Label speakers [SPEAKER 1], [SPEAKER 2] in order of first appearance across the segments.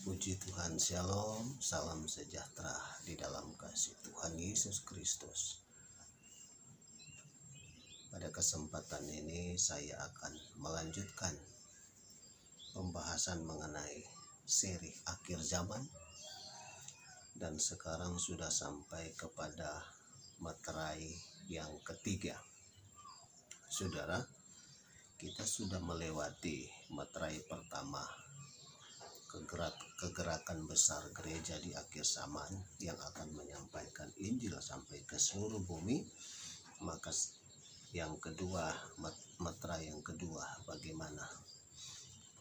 [SPEAKER 1] Puji Tuhan, Shalom, salam sejahtera di dalam kasih Tuhan Yesus Kristus. Pada kesempatan ini saya akan melanjutkan pembahasan mengenai seri akhir zaman. Dan sekarang sudah sampai kepada materai yang ketiga. Saudara, kita sudah melewati materai pertama, kegerakan besar gereja di akhir zaman yang akan menyampaikan Injil sampai ke seluruh bumi. Maka yang kedua, materai yang kedua, bagaimana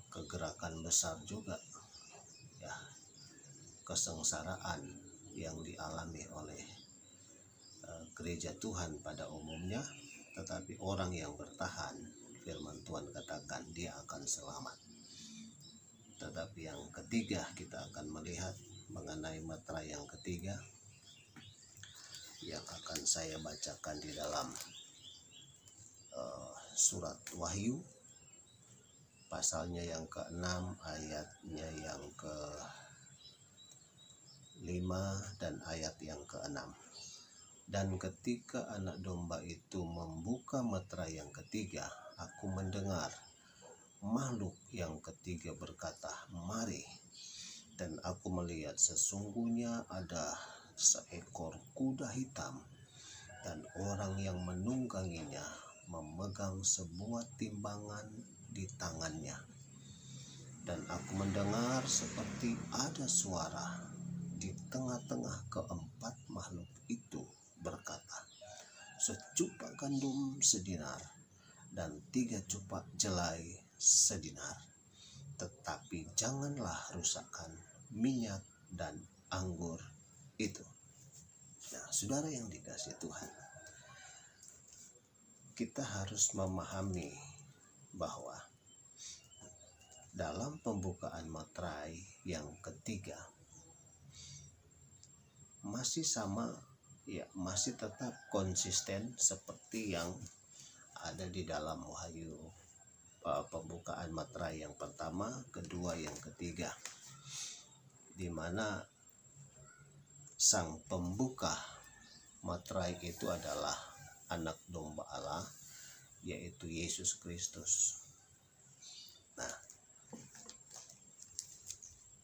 [SPEAKER 1] kegerakan besar juga ya, kesengsaraan yang dialami oleh gereja Tuhan pada umumnya, tetapi orang yang bertahan, firman Tuhan katakan dia akan selamat. Tetapi yang ketiga, kita akan melihat mengenai materai yang ketiga yang akan saya bacakan di dalam surat Wahyu, pasalnya yang ke-6, ayatnya yang ke-5 dan ayat yang ke-6. Dan ketika anak domba itu membuka materai yang ketiga, aku mendengar makhluk yang ketiga berkata, "Mari." Dan aku melihat sesungguhnya ada seekor kuda hitam, dan orang yang menungganginya memegang sebuah timbangan di tangannya. Dan aku mendengar seperti ada suara di tengah-tengah keempat makhluk itu berkata, "Secupak gandum sedinar dan 3 cupak jelai sedinar, tetapi janganlah rusakkan minyak dan anggur itu." Nah, saudara yang dikasihi Tuhan, kita harus memahami bahwa dalam pembukaan materai yang ketiga masih sama ya, masih tetap konsisten seperti yang ada di dalam Wahyu, pembukaan materai yang pertama, kedua, yang ketiga, di mana sang pembuka materai itu adalah anak domba Allah, yaitu Yesus Kristus. Nah,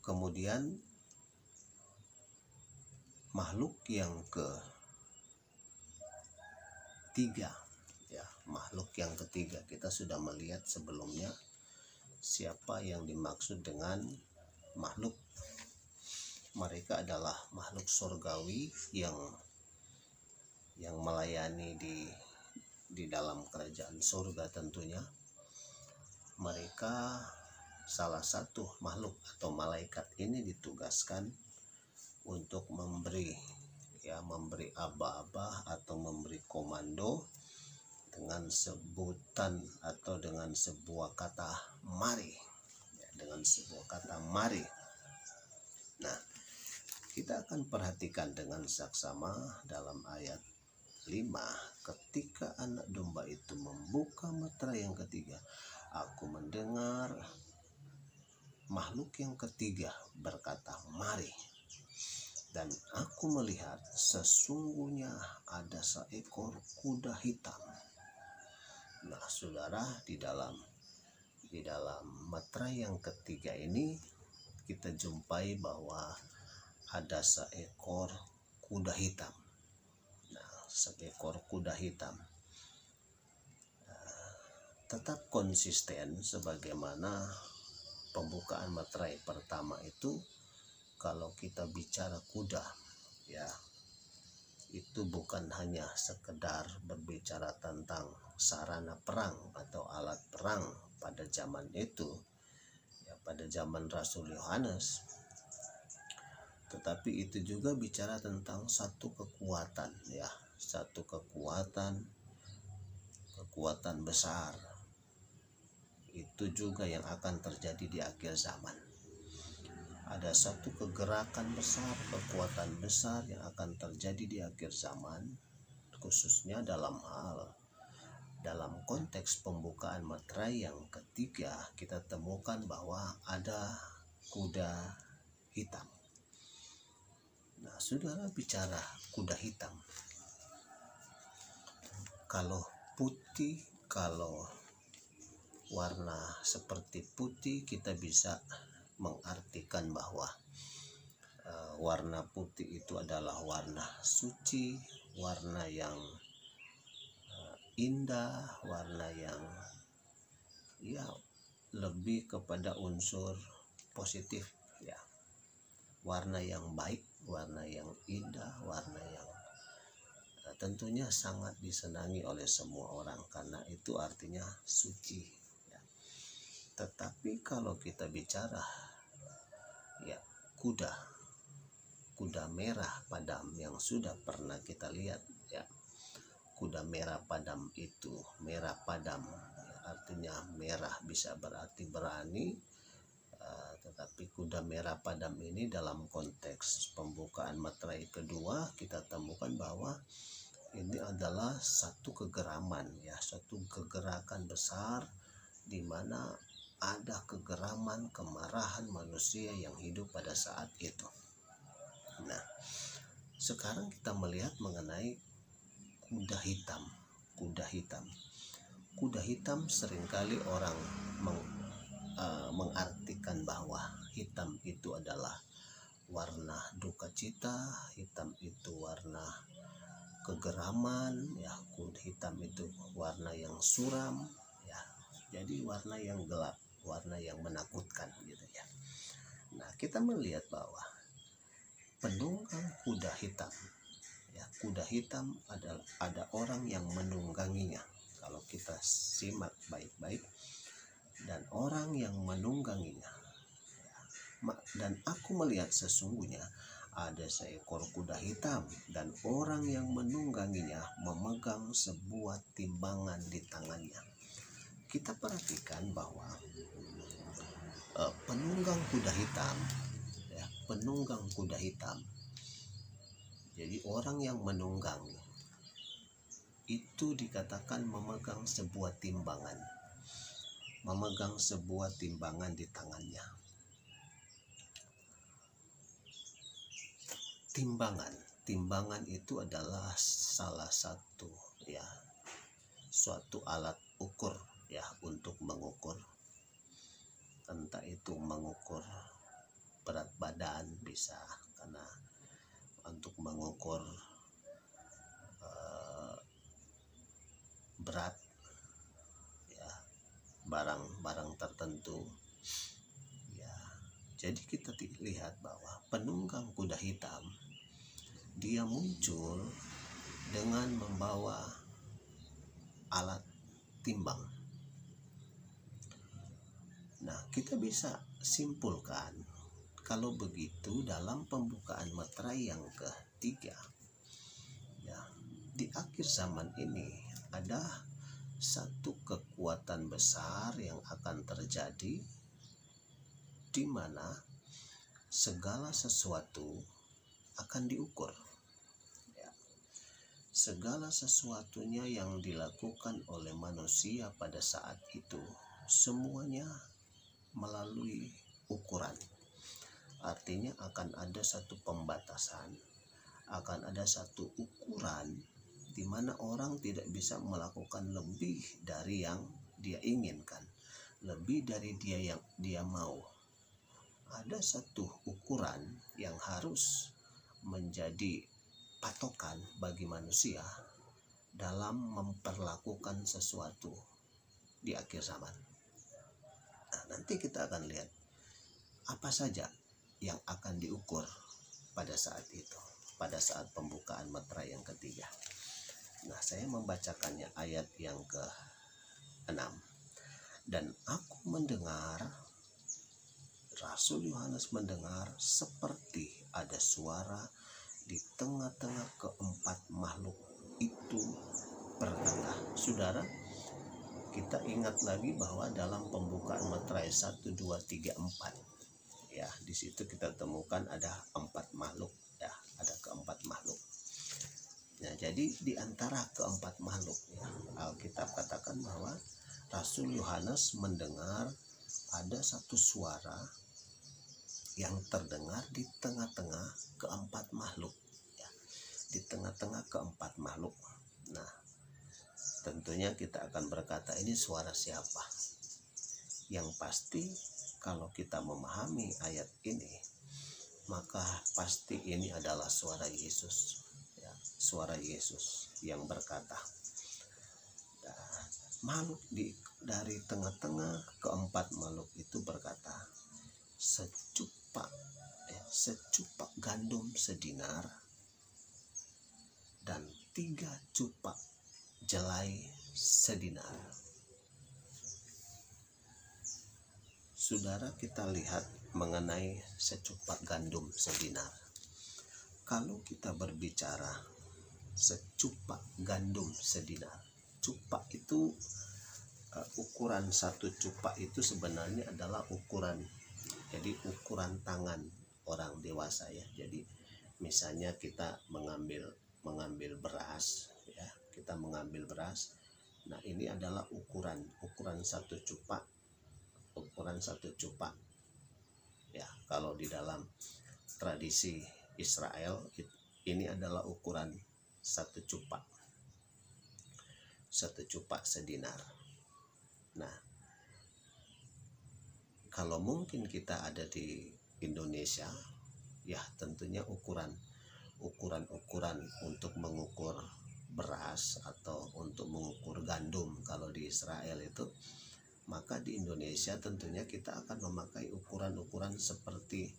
[SPEAKER 1] kemudian makhluk yang ketiga, makhluk yang ketiga, kita sudah melihat sebelumnya siapa yang dimaksud dengan makhluk. Mereka adalah makhluk surgawi yang melayani di dalam kerajaan surga tentunya. Mereka salah satu makhluk atau malaikat ini ditugaskan untuk memberi aba-aba atau memberi komando dengan sebutan atau dengan sebuah kata mari, dengan sebuah kata mari. Nah, kita akan perhatikan dengan saksama dalam ayat 5, ketika anak domba itu membuka materai yang ketiga, aku mendengar makhluk yang ketiga berkata, "Mari." Dan aku melihat sesungguhnya ada seekor kuda hitam. Nah, saudara, di dalam materai yang ketiga ini kita jumpai bahwa ada seekor kuda hitam. Nah, seekor kuda hitam tetap konsisten sebagaimana pembukaan materai pertama itu. Kalau kita bicara kuda, ya, itu bukan hanya sekedar berbicara tentang sarana perang atau alat perang pada zaman itu, ya, pada zaman Rasul Yohanes, tetapi itu juga bicara tentang satu kekuatan, ya, satu kekuatan besar. Itu juga yang akan terjadi di akhir zaman. Ada satu kegerakan besar, kekuatan besar yang akan terjadi di akhir zaman, khususnya dalam konteks pembukaan materai yang ketiga. Kita temukan bahwa ada kuda hitam. Nah, saudara bicara kuda hitam. Kalau putih, kalau warna seperti putih, kita bisa mengartikan bahwa warna putih itu adalah warna suci, warna yang indah, warna yang ya lebih kepada unsur positif ya. Warna yang baik, warna yang indah, warna yang tentunya sangat disenangi oleh semua orang karena itu artinya suci ya. Tetapi kalau kita bicara ya kuda merah padam yang sudah pernah kita lihat ya. Kuda merah padam itu merah padam ya, artinya merah bisa berarti berani, tetapi kuda merah padam ini dalam konteks pembukaan materai kedua kita temukan bahwa ini adalah satu kegeraman ya, satu kegerakan besar di mana ada kegeraman, kemarahan manusia yang hidup pada saat itu. Nah, sekarang kita melihat mengenai kuda hitam. Kuda hitam seringkali orang mengartikan bahwa hitam itu adalah warna duka cita, hitam itu warna kegeraman ya, kuda hitam itu warna yang suram ya, jadi warna yang gelap, warna yang menakutkan gitu ya. Nah, kita melihat bahwa penunggang kuda hitam ya, kuda hitam adalah ada orang yang menungganginya. Kalau kita simak baik-baik, dan orang yang menungganginya ya, dan aku melihat sesungguhnya ada seekor kuda hitam dan orang yang menungganginya memegang sebuah timbangan di tangannya. Kita perhatikan bahwa penunggang kuda hitam ya, penunggang kuda hitam, jadi orang yang menunggang itu dikatakan memegang sebuah timbangan, di tangannya. Timbangan itu adalah salah satu ya, suatu alat ukur ya, untuk mengukur, entah itu mengukur berat badan bisa, karena untuk mengukur berat ya barang-barang tertentu ya. Jadi kita lihat bahwa penunggang kuda hitam dia muncul dengan membawa alat timbang. Nah, kita bisa simpulkan kalau begitu dalam pembukaan materai yang ketiga ya, di akhir zaman ini ada satu kekuatan besar yang akan terjadi di mana segala sesuatu akan diukur ya. Segala sesuatunya yang dilakukan oleh manusia pada saat itu semuanya melalui ukuran. Artinya akan ada satu pembatasan, akan ada satu ukuran di mana orang tidak bisa melakukan lebih dari yang dia inginkan, lebih dari yang dia mau. Ada satu ukuran yang harus menjadi patokan bagi manusia dalam memperlakukan sesuatu di akhir zaman. Nah, nanti kita akan lihat apa saja yang akan diukur pada saat itu, pada saat pembukaan materai yang ketiga. Nah, saya membacakannya ayat yang ke-6. Dan aku mendengar, Rasul Yohanes mendengar seperti ada suara di tengah-tengah keempat makhluk itu berkata. Saudara, kita ingat lagi bahwa dalam pembukaan materai 1, 2, 3, 4 ya, di situ kita temukan ada 4 makhluk ya, ada keempat makhluk. Nah, jadi di antara keempat makhluk ya, Alkitab katakan bahwa Rasul Yohanes mendengar ada satu suara yang terdengar di tengah-tengah keempat makhluk, ya, di tengah-tengah keempat makhluk. Nah, tentunya kita akan berkata, ini suara siapa? Yang pasti kalau kita memahami ayat ini, maka pasti ini adalah suara Yesus, ya, suara Yesus yang berkata. Makhluk dari tengah-tengah keempat makhluk itu berkata, secupak gandum sedinar dan 3 cupak jelai sedinar. Saudara, kita lihat mengenai secupak gandum sedinar. Kalau kita berbicara secupak gandum sedinar, cupak itu ukuran satu cupak itu sebenarnya adalah ukuran tangan orang dewasa, ya. Jadi misalnya kita mengambil beras, ya, kita mengambil beras. Nah, ini adalah ukuran satu cupak, ya. Kalau di dalam tradisi Israel ini adalah ukuran satu cupak sedinar. Nah, kalau mungkin kita ada di Indonesia, ya tentunya ukuran untuk mengukur beras atau untuk mengukur gandum kalau di Israel itu, maka di Indonesia tentunya kita akan memakai ukuran seperti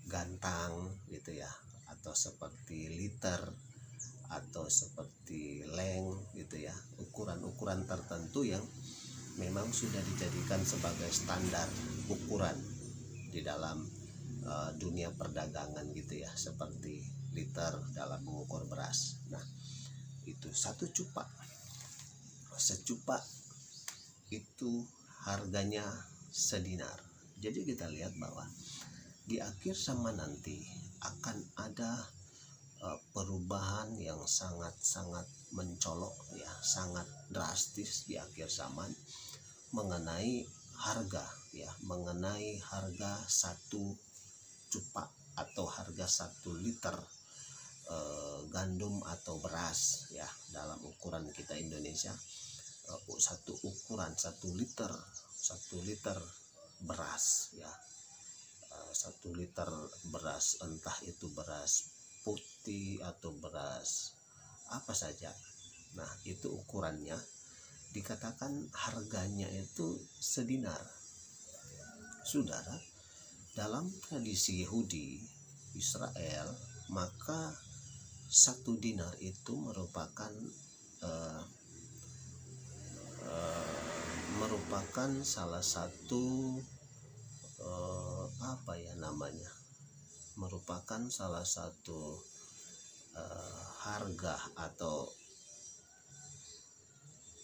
[SPEAKER 1] gantang gitu ya, atau seperti liter, atau seperti leng gitu ya, ukuran tertentu yang memang sudah dijadikan sebagai standar ukuran di dalam dunia perdagangan gitu ya, seperti liter dalam mengukur beras. Nah, itu secupak itu harganya sedinar. Jadi kita lihat bahwa di akhir zaman nanti akan ada perubahan yang sangat mencolok, ya, sangat drastis di akhir zaman mengenai harga, ya, mengenai harga satu cupak atau harga 1 liter gandum atau beras, ya, dalam ukuran kita Indonesia. Ukuran 1 liter beras, ya, 1 liter beras, entah itu beras putih atau beras apa saja. Nah, itu ukurannya dikatakan harganya itu sedinar. Saudara, dalam tradisi Yahudi Israel, maka 1 dinar itu merupakan salah satu merupakan salah satu harga atau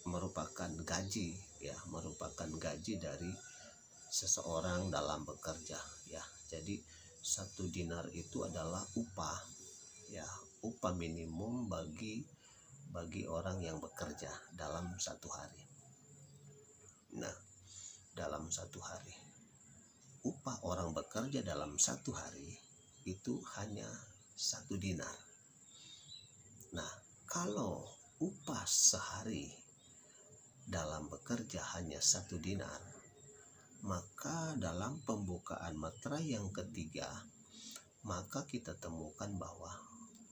[SPEAKER 1] merupakan gaji, ya, merupakan gaji dari seseorang dalam bekerja, ya. Jadi 1 dinar itu adalah upah, ya, upah minimum bagi orang yang bekerja dalam 1 hari. Nah, dalam 1 hari upah orang bekerja dalam 1 hari itu hanya 1 dinar. Nah, kalau upah sehari dalam bekerja hanya 1 dinar, maka dalam pembukaan materai yang ketiga, maka kita temukan bahwa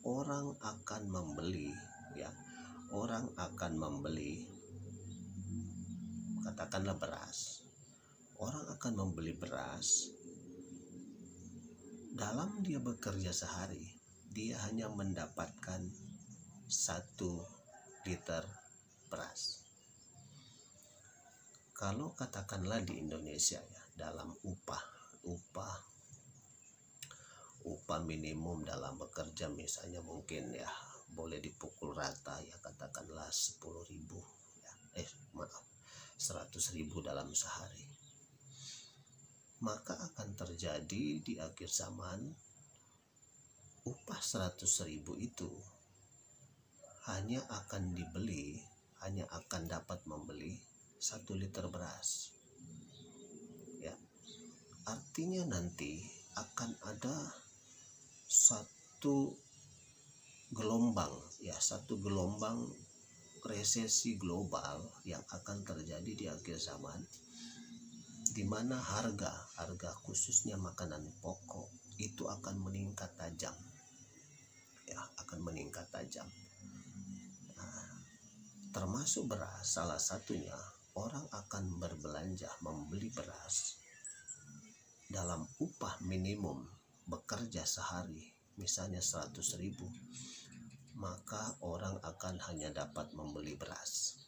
[SPEAKER 1] orang akan membeli, ya, katakanlah beras. Orang akan membeli beras. Dalam dia bekerja sehari, dia hanya mendapatkan 1 liter beras. Kalau katakanlah di Indonesia, ya, dalam upah minimum dalam bekerja misalnya mungkin, ya, boleh dipukul rata, ya, katakanlah 10.000, ya, 100.000 dalam sehari. Maka akan terjadi di akhir zaman upah 100.000 itu hanya akan dapat membeli 1 liter beras. artinya nanti akan ada satu gelombang, ya, satu gelombang resesi global yang akan terjadi di akhir zaman, di mana harga khususnya makanan pokok itu akan meningkat tajam, ya, akan meningkat tajam. Nah, termasuk beras, salah satunya orang akan berbelanja membeli beras dalam upah minimum bekerja sehari, misalnya 100.000, maka orang akan hanya dapat membeli beras.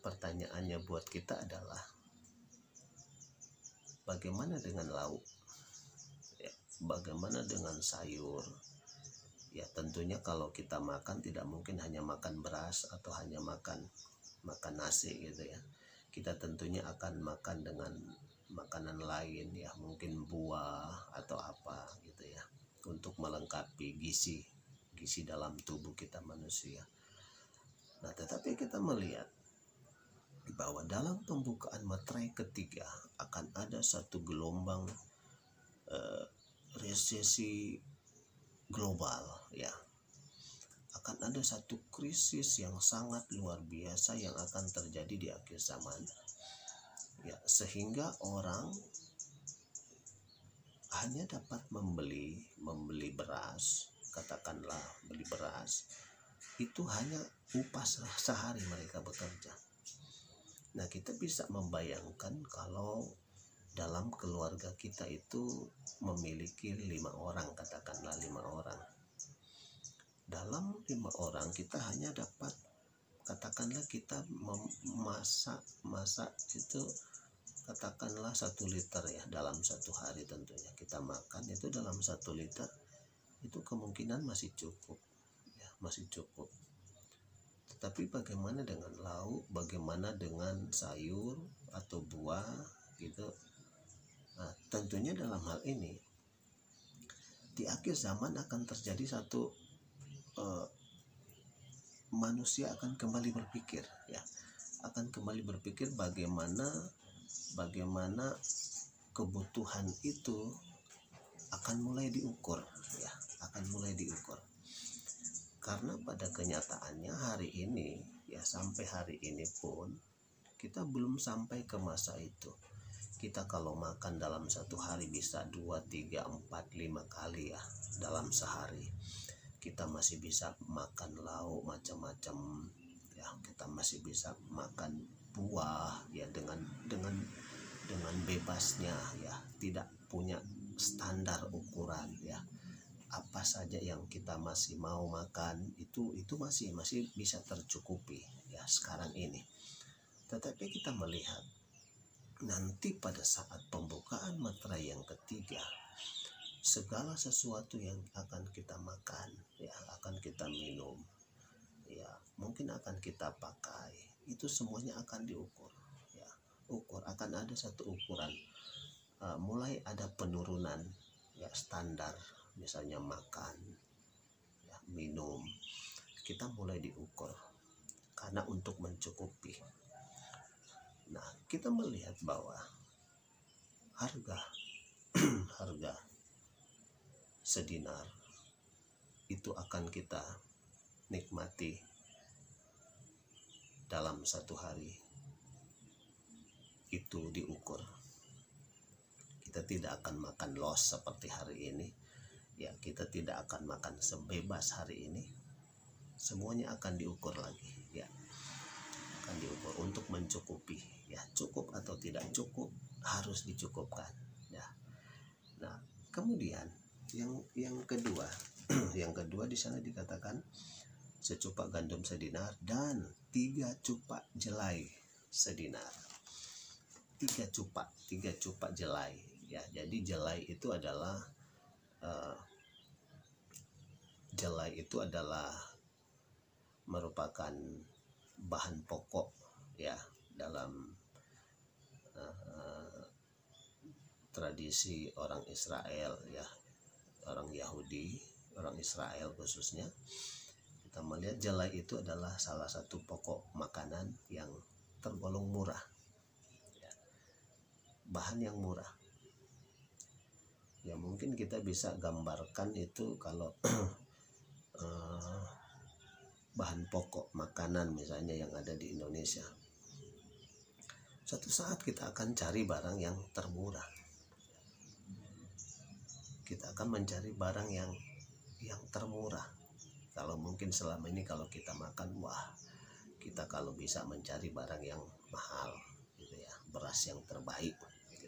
[SPEAKER 1] Pertanyaannya buat kita adalah, bagaimana dengan lauk? Ya, bagaimana dengan sayur? Ya, tentunya kalau kita makan tidak mungkin hanya makan beras atau hanya makan nasi gitu ya. Kita tentunya akan makan dengan makanan lain, ya, mungkin buah atau apa gitu ya, untuk melengkapi gizi dalam tubuh kita manusia. Nah, tetapi kita melihat bahwa dalam pembukaan materai ketiga akan ada satu gelombang resesi global, ya. Akan ada satu krisis yang sangat luar biasa yang akan terjadi di akhir zaman, ya, sehingga orang hanya dapat membeli beras, katakanlah beli beras itu hanya upah sehari mereka bekerja. Nah, kita bisa membayangkan kalau dalam keluarga kita itu memiliki 5 orang, katakanlah 5 orang. Dalam 5 orang kita hanya dapat, katakanlah kita masak itu katakanlah 1 liter ya dalam satu hari. Tentunya kita makan itu dalam 1 liter, itu kemungkinan masih cukup, ya, masih cukup. Tetapi bagaimana dengan lauk, bagaimana dengan sayur atau buah gitu. Nah, tentunya dalam hal ini di akhir zaman akan terjadi satu manusia akan kembali berpikir, ya, akan kembali berpikir bagaimana kebutuhan itu akan mulai diukur, ya, akan mulai diukur. Karena pada kenyataannya hari ini, ya, sampai hari ini pun kita belum sampai ke masa itu. Kita kalau makan dalam satu hari bisa 2, 3, 4, 5 kali ya dalam sehari. Kita masih bisa makan lauk macam-macam, ya, kita masih bisa makan buah, ya, dengan bebasnya, ya, tidak punya standar ukuran, ya. Apa saja yang kita masih mau makan itu masih bisa tercukupi, ya, sekarang ini. Tetapi kita melihat nanti pada saat pembukaan materai yang ketiga, segala sesuatu yang akan kita makan, ya, akan kita minum, ya, mungkin akan kita pakai, itu semuanya akan diukur, ya, akan ada satu ukuran, mulai ada penurunan, ya, standar, misalnya makan, ya, minum, kita mulai diukur karena untuk mencukupi. Nah, kita melihat bahwa harga sedinar itu akan kita nikmati dalam satu hari, itu diukur. Kita tidak akan makan los seperti hari ini, ya, kita tidak akan makan sebebas hari ini. Semuanya akan diukur lagi, ya, akan diukur untuk mencukupi, ya, cukup atau tidak cukup harus dicukupkan, ya. Nah, kemudian yang kedua yang kedua di sana dikatakan secupak gandum sedinar dan 3 cupak jelai sedinar. 3 cupak jelai, ya. Jadi jelai itu adalah merupakan bahan pokok, ya, dalam tradisi orang Israel, ya, orang Yahudi, orang Israel khususnya. Kita melihat jelai itu adalah salah satu pokok makanan yang tergolong murah, ya. bahan yang murah. Ya mungkin kita bisa gambarkan itu kalau bahan pokok makanan misalnya yang ada di Indonesia. Suatu saat kita akan cari barang yang termurah. Kita akan mencari barang yang termurah. Kalau mungkin selama ini kalau kita makan, wah, kita kalau bisa mencari barang yang mahal gitu ya, beras yang terbaik gitu,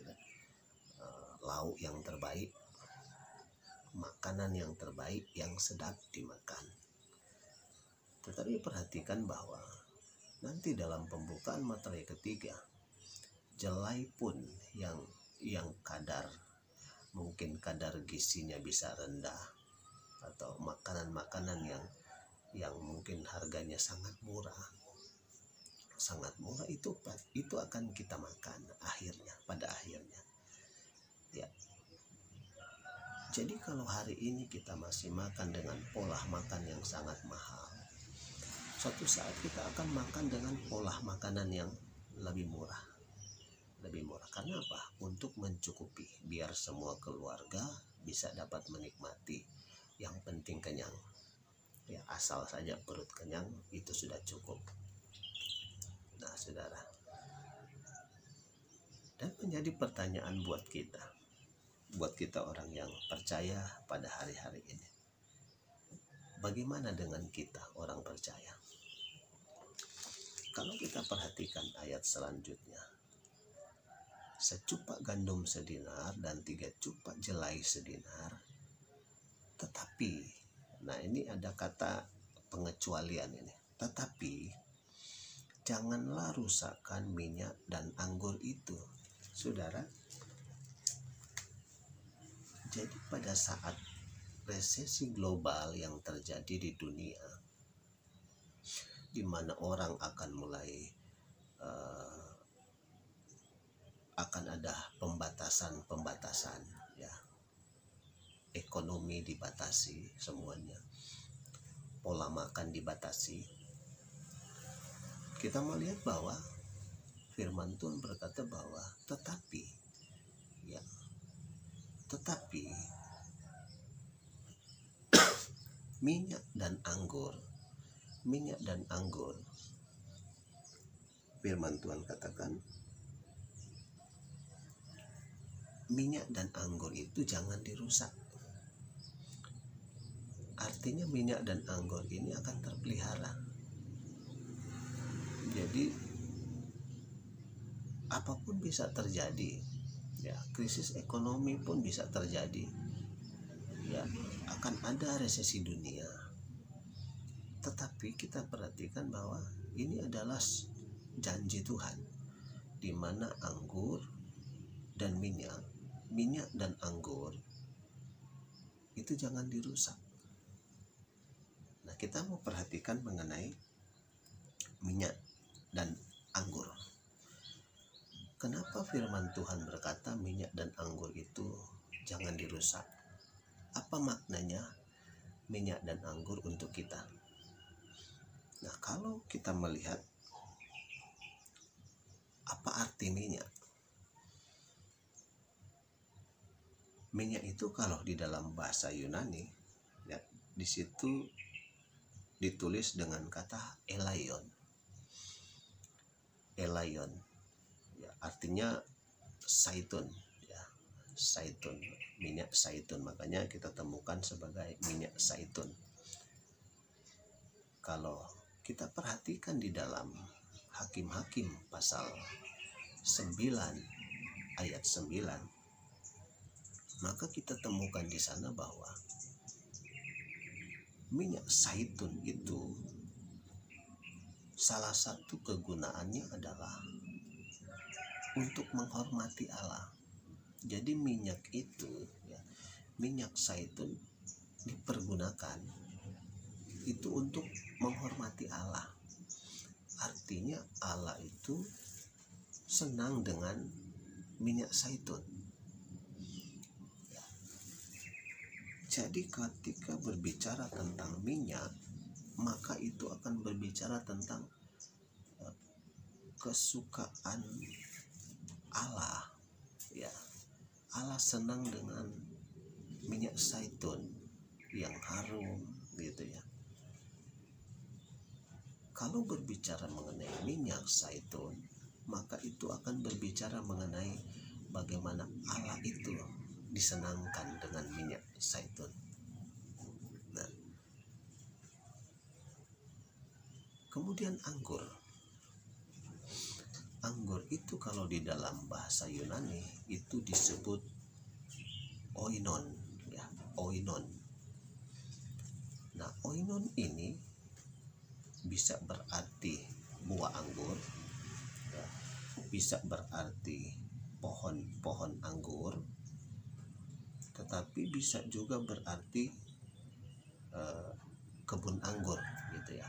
[SPEAKER 1] lauk yang terbaik, makanan yang terbaik yang sedap dimakan. Tetapi perhatikan bahwa nanti dalam pembukaan materai ketiga, jelai pun yang kadar mungkin kadar gizinya bisa rendah, atau makanan-makanan yang mungkin harganya sangat murah itu akan kita makan pada akhirnya ya. Jadi kalau hari ini kita masih makan dengan pola makan yang sangat mahal, suatu saat kita akan makan dengan pola makanan yang lebih murah. Karena apa? Untuk mencukupi, biar semua keluarga bisa dapat menikmati. Yang penting kenyang. Ya, asal saja perut kenyang itu sudah cukup. Nah, saudara. Dan menjadi pertanyaan buat kita orang yang percaya pada hari-hari ini. Bagaimana dengan kita orang percaya? Kalau kita perhatikan ayat selanjutnya, secupak gandum sedinar dan 3 cupak jelai sedinar. Tetapi, nah ini ada kata pengecualian ini. Tetapi, janganlah rusakkan minyak dan anggur itu. Saudara, jadi pada saat resesi global yang terjadi di dunia, di mana orang akan mulai akan ada pembatasan ya, ekonomi dibatasi semuanya, pola makan dibatasi. Kita melihat bahwa firman Tuhan berkata bahwa tetapi minyak dan anggur firman Tuhan katakan minyak dan anggur itu jangan dirusak. Artinya minyak dan anggur ini akan terpelihara. Jadi apapun bisa terjadi. Ya, krisis ekonomi pun bisa terjadi. Ya, akan ada resesi dunia. Tetapi kita perhatikan bahwa ini adalah janji Tuhan, di mana anggur dan minyak dan anggur itu jangan dirusak. Nah, kita mau perhatikan mengenai minyak dan anggur. Kenapa firman Tuhan berkata minyak dan anggur itu jangan dirusak? Apa maknanya minyak dan anggur untuk kita? Nah, kalau kita melihat apa arti minyak? Minyak itu kalau di dalam bahasa Yunani, ya, di situ ditulis dengan kata elaion. Elaion, ya, artinya zaitun, ya, zaitun, minyak zaitun. Makanya kita temukan sebagai minyak zaitun. Kalau kita perhatikan di dalam Hakim-Hakim pasal 9 ayat 9, maka kita temukan di sana bahwa minyak zaitun itu salah satu kegunaannya adalah untuk menghormati Allah. Jadi minyak itu, ya, minyak zaitun dipergunakan itu untuk menghormati Allah. Artinya Allah itu senang dengan minyak zaitun. Jadi ketika berbicara tentang minyak, maka itu akan berbicara tentang kesukaan Allah Ya, Allah senang dengan minyak zaitun yang harum gitu ya. Kalau berbicara mengenai minyak zaitun, maka itu akan berbicara mengenai bagaimana Allah itu disenangkan dengan minyak zaitun. Nah, kemudian anggur. Anggur itu kalau di dalam bahasa Yunani itu disebut oinon, ya, oinon. Nah, oinon ini bisa berarti buah anggur, ya, bisa berarti pohon anggur, tetapi bisa juga berarti kebun anggur gitu ya,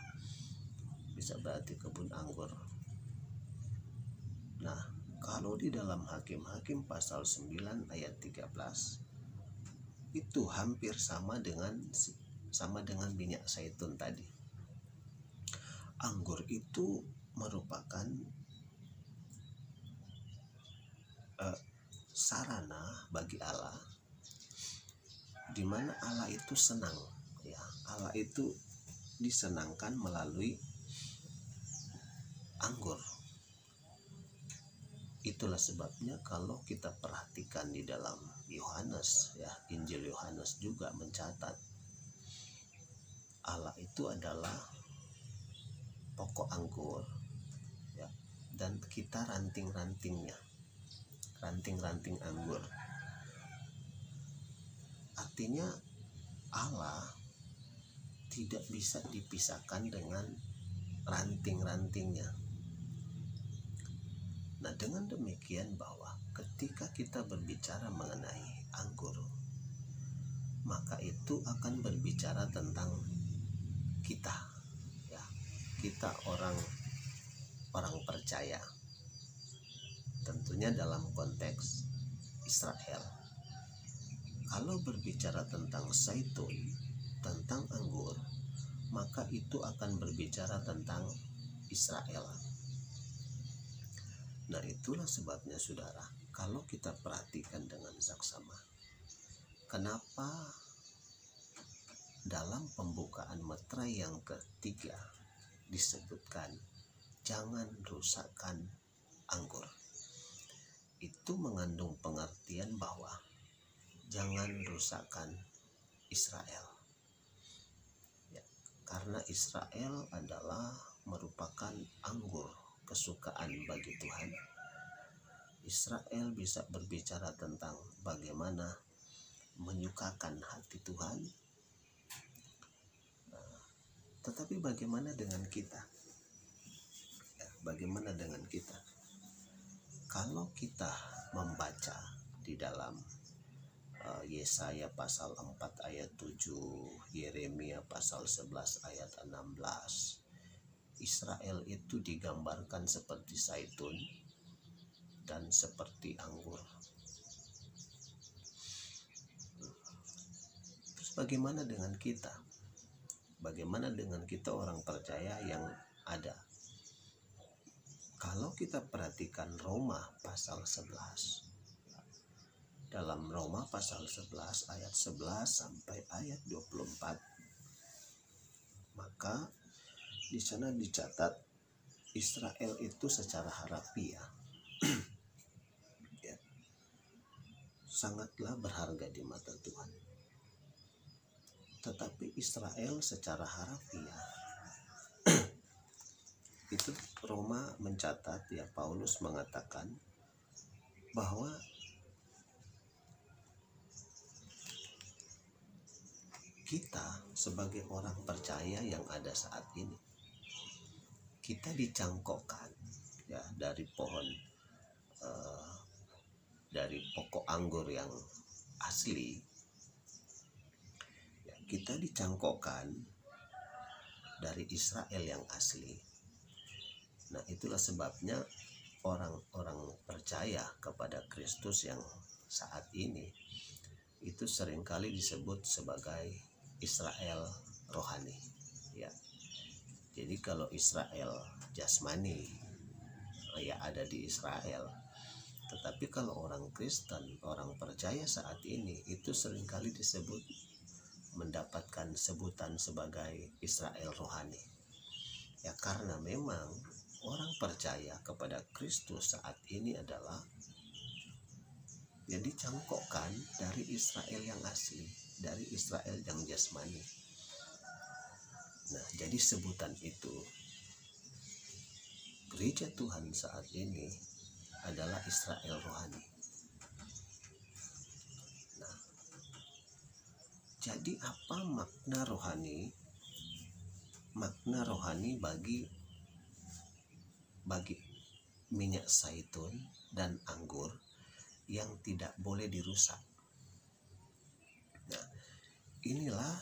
[SPEAKER 1] bisa berarti kebun anggur. Nah, kalau di dalam Hakim-Hakim pasal 9 ayat 13 itu hampir sama dengan minyak zaitun tadi. Anggur itu merupakan sarana bagi Allah, di mana Allah itu senang, ya. Allah itu disenangkan melalui anggur. Itulah sebabnya kalau kita perhatikan di dalam Yohanes, ya, Injil Yohanes juga mencatat Allah itu adalah pokok anggur, ya, dan kita ranting-rantingnya, ranting-ranting anggur. Artinya Allah tidak bisa dipisahkan dengan ranting-rantingnya. Nah, dengan demikian bahwa ketika kita berbicara mengenai anggur, maka itu akan berbicara tentang kita, kita orang percaya, tentunya dalam konteks Israel. Kalau berbicara tentang zaitun, tentang anggur, maka itu akan berbicara tentang Israel. Nah, itulah sebabnya saudara, kalau kita perhatikan dengan saksama, kenapa dalam pembukaan meterai yang ketiga disebutkan jangan rusakkan anggur. Itu mengandung pengertian bahwa jangan rusakkan Israel, ya, karena Israel adalah merupakan anggur kesukaan bagi Tuhan. Israel bisa berbicara tentang bagaimana menyukakan hati Tuhan. Tetapi bagaimana dengan kita? Ya, bagaimana dengan kita? Kalau kita membaca di dalam Yesaya pasal 4 ayat 7, Yeremia pasal 11 ayat 16, Israel itu digambarkan seperti zaitun dan seperti anggur. Terus bagaimana dengan kita? Bagaimana dengan kita orang percaya yang ada? Kalau kita perhatikan Roma pasal 11. Dalam Roma pasal 11 ayat 11 sampai ayat 24. Maka di sana dicatat Israel itu secara harafiah ya, sangatlah berharga di mata Tuhan. Tetapi Israel secara harafiah itu Roma mencatat, ya, Paulus mengatakan bahwa kita sebagai orang percaya yang ada saat ini, kita dicangkokkan, ya, dari pohon dari pokok anggur yang asli, ya, kita dicangkokkan dari Israel yang asli. Nah, itulah sebabnya orang-orang percaya kepada Kristus yang saat ini itu seringkali disebut sebagai Israel rohani, ya. Jadi kalau Israel jasmani, ya, ada di Israel, Tetapi kalau orang Kristen, orang percaya saat ini itu seringkali disebut mendapatkan sebutan sebagai Israel rohani. Ya karena memang orang percaya kepada Kristus saat ini adalah yang dicangkokkan dari Israel yang asli, dari Israel yang jasmani. Nah, jadi sebutan itu gereja Tuhan saat ini adalah Israel rohani. Nah, jadi apa makna rohani? Makna rohani bagi minyak zaitun dan anggur yang tidak boleh dirusak. Nah, inilah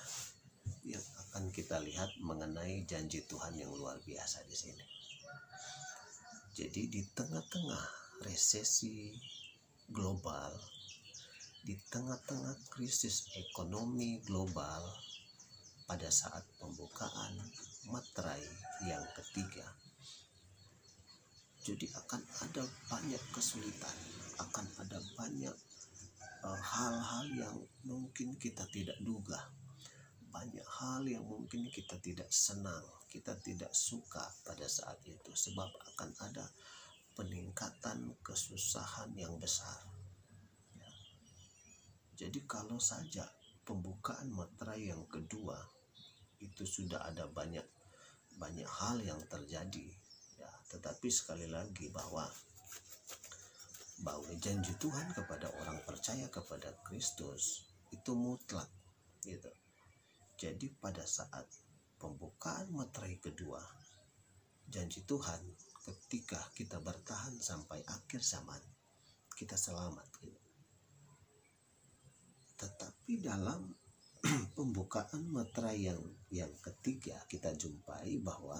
[SPEAKER 1] yang akan kita lihat mengenai janji Tuhan yang luar biasa di sini. Jadi di tengah-tengah resesi global, di tengah-tengah krisis ekonomi global, pada saat pembukaan materai yang ketiga, jadi akan ada banyak kesulitan, akan ada banyak hal-hal yang mungkin kita tidak duga, banyak hal yang mungkin kita tidak senang, kita tidak suka pada saat itu, sebab akan ada peningkatan kesusahan yang besar. Ya. Jadi kalau saja pembukaan materai yang kedua itu sudah ada banyak hal yang terjadi, ya, tetapi sekali lagi bahwa janji Tuhan kepada orang percaya kepada Kristus itu mutlak, gitu. Jadi pada saat pembukaan materai kedua, janji Tuhan ketika kita bertahan sampai akhir zaman, kita selamat, gitu. Tetapi dalam pembukaan materai yang ketiga, kita jumpai bahwa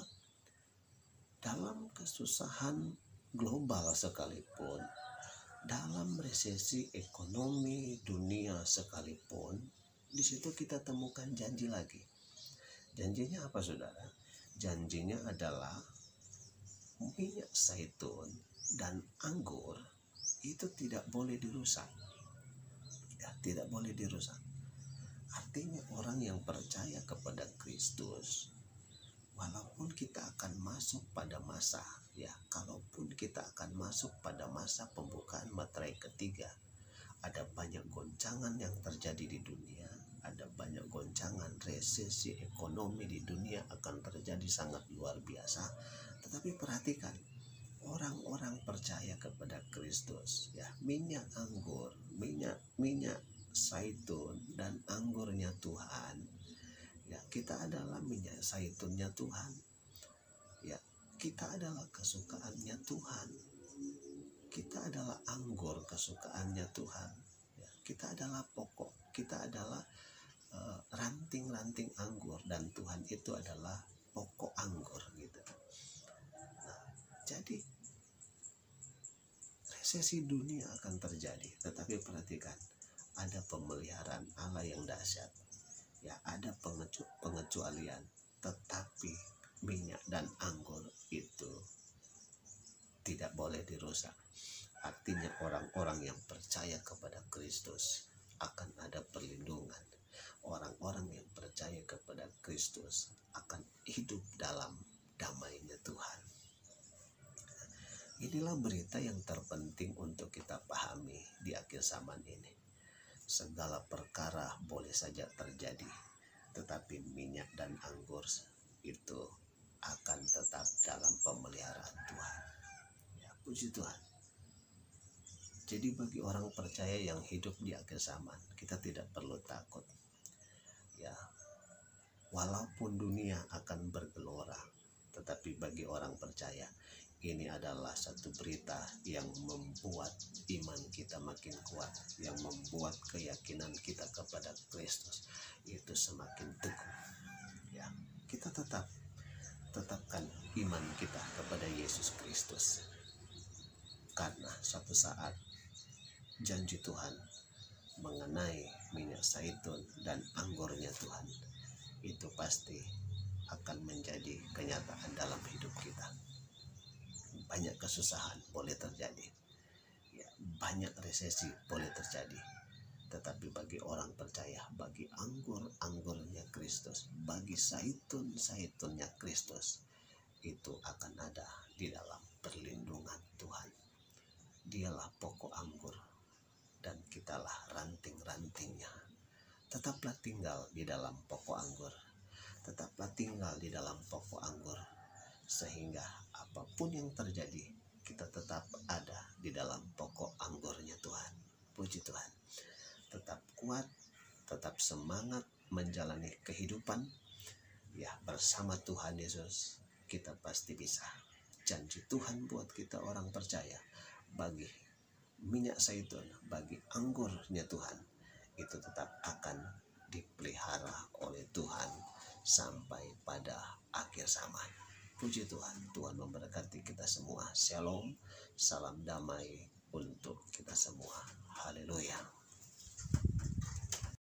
[SPEAKER 1] dalam kesusahan global sekalipun, dalam resesi ekonomi dunia sekalipun, di situ kita temukan janji lagi. Janjinya apa, saudara? Janjinya adalah minyak zaitun dan anggur itu tidak boleh dirusak. Ya, tidak boleh dirusak. Artinya orang yang percaya kepada Kristus, walaupun kita akan masuk pada masa, ya, kalaupun kita akan masuk pada masa pembukaan materai ketiga, ada banyak goncangan yang terjadi di dunia, ada banyak goncangan, resesi ekonomi di dunia akan terjadi sangat luar biasa. Tetapi perhatikan, orang-orang percaya kepada Kristus, ya, minyak anggur, minyak zaitun dan anggurnya Tuhan, ya, kita adalah minyak zaitunnya Tuhan, ya, kita adalah kesukaannya Tuhan, kita adalah anggur kesukaannya Tuhan, ya, kita adalah pokok, kita adalah ranting-ranting anggur, dan Tuhan itu adalah pokok anggur, gitu. Nah, jadi resesi dunia akan terjadi, tetapi perhatikan, ada pemeliharaan Allah yang dahsyat, ya, ada pengecualian, tetapi minyak dan anggur itu tidak boleh dirusak. Artinya orang-orang yang percaya kepada Kristus akan ada perlindungan. Orang-orang yang percaya kepada Kristus akan hidup dalam damainya Tuhan. Inilah berita yang terpenting untuk kita pahami di akhir zaman ini. Segala perkara boleh saja terjadi, tetapi minyak dan anggur itu akan tetap dalam pemeliharaan Tuhan. Ya, puji Tuhan. Jadi bagi orang percaya yang hidup di akhir zaman, kita tidak perlu takut. Ya, walaupun dunia akan bergelora, tetapi bagi orang percaya, ini adalah satu berita yang membuat iman kita makin kuat, yang membuat keyakinan kita kepada Kristus itu semakin teguh. Ya, kita tetapkan iman kita kepada Yesus Kristus, karena suatu saat janji Tuhan mengenai minyak zaitun dan anggurnya Tuhan itu pasti akan menjadi kenyataan dalam hidup kita. Banyak kesusahan boleh terjadi, ya, banyak resesi boleh terjadi. Tetapi bagi orang percaya, bagi anggur-anggurnya Kristus, bagi zaitun-zaitunnya Kristus, itu akan ada di dalam perlindungan Tuhan. Dialah pokok anggur dan kitalah ranting-rantingnya. Tetaplah tinggal di dalam pokok anggur. Tetaplah tinggal di dalam pokok anggur. Sehingga apapun yang terjadi, kita tetap ada di dalam pokok anggurnya Tuhan. Puji Tuhan. Tetap kuat, tetap semangat menjalani kehidupan. Ya, bersama Tuhan Yesus kita pasti bisa. Janji Tuhan buat kita orang percaya, bagi minyak zaitun, bagi anggurnya Tuhan, itu tetap akan dipelihara oleh Tuhan sampai pada akhir zaman. Puji Tuhan, Tuhan memberkati kita semua. Shalom, salam damai untuk kita semua.